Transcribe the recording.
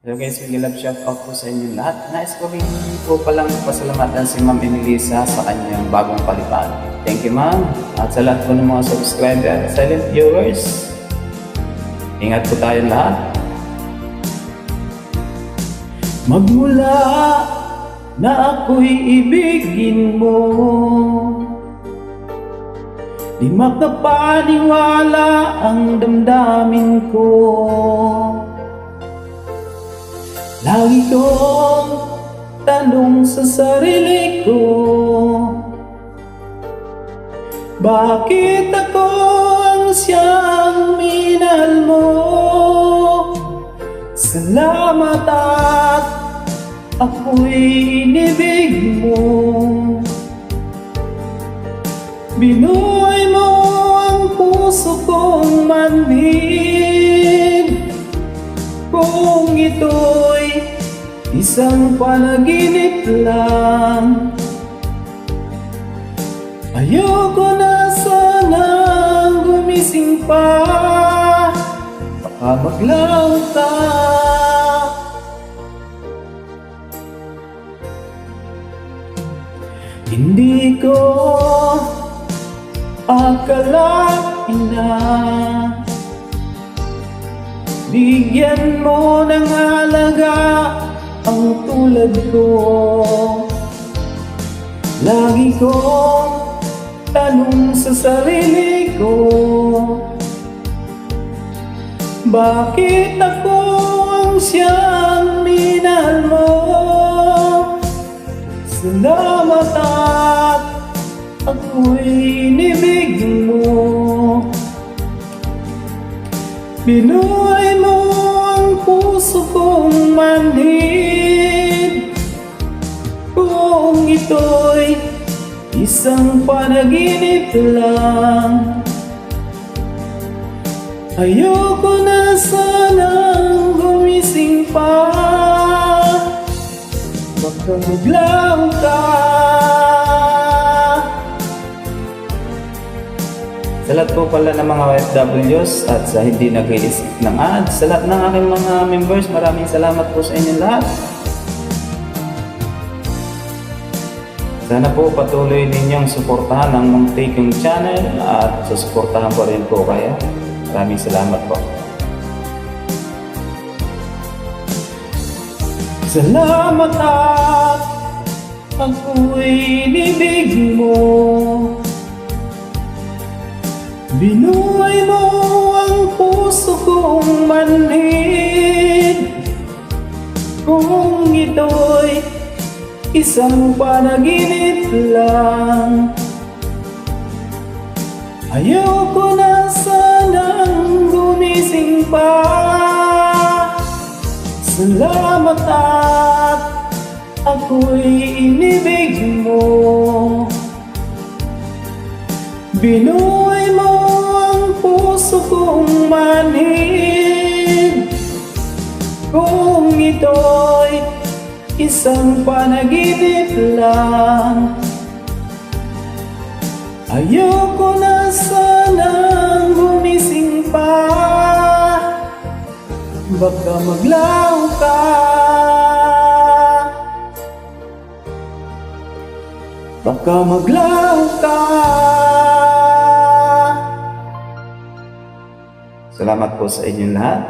Hello guys, big love shout out po sa inyo lahat. Nais ko rin po palang pasalamatan si Ma'am Enelisa sa kanyang bagong palipad. Thank you ma'am. At sa lahat po ng mga subscriber at silent viewers, ingat po tayo lahat. Magmula na ako'y ibigin mo, di makapaniwala ang damdamin ko. Lagi kong tanong sa sarili ko, bakit ako ang siyang minahal mo? Salamat at ako'y inibig mo. Binuhay mo ang puso kong manhid. Kung ito'y isang panaginip lang, ayoko na sanang gumising pa. Baka maglaho ka. Hindi ko akalain na bigyan mo ng halaga ang tulad ko. Lagi kong tanong sa sarili ko, bakit ako ang siyang minahal mo? Salamat at ako'y inibig mo. Binuhay mo ang puso kong manhid. Kung ito'y isang panaginip lang, ayoko na sanang gumising pa. Baka maglaho ka. Sa lahat po pala ng mga OFWs at sa hindi nag-i-skip ng ads, sa lahat ng aking mga members, maraming salamat po sa inyo lahat. Sana po patuloy ninyong suportahan ang Muntikong channel at susuportahan po rin po kayo. Maraming salamat po. Salamat at ako'y inibig mo. Binuhay mo ang puso kong manhid. Kung ito'y isang panaginip lang, ayoko na sanang gumising pa. Salamat at ako'y inibig mo. Binuhay mo ang puso kong manhid. Kung ito'y isang panaginip lang, ayoko na sanang gumising pa. Baka maglaho ka. Baka maglaho ka. Salamat po sa inyong lahat.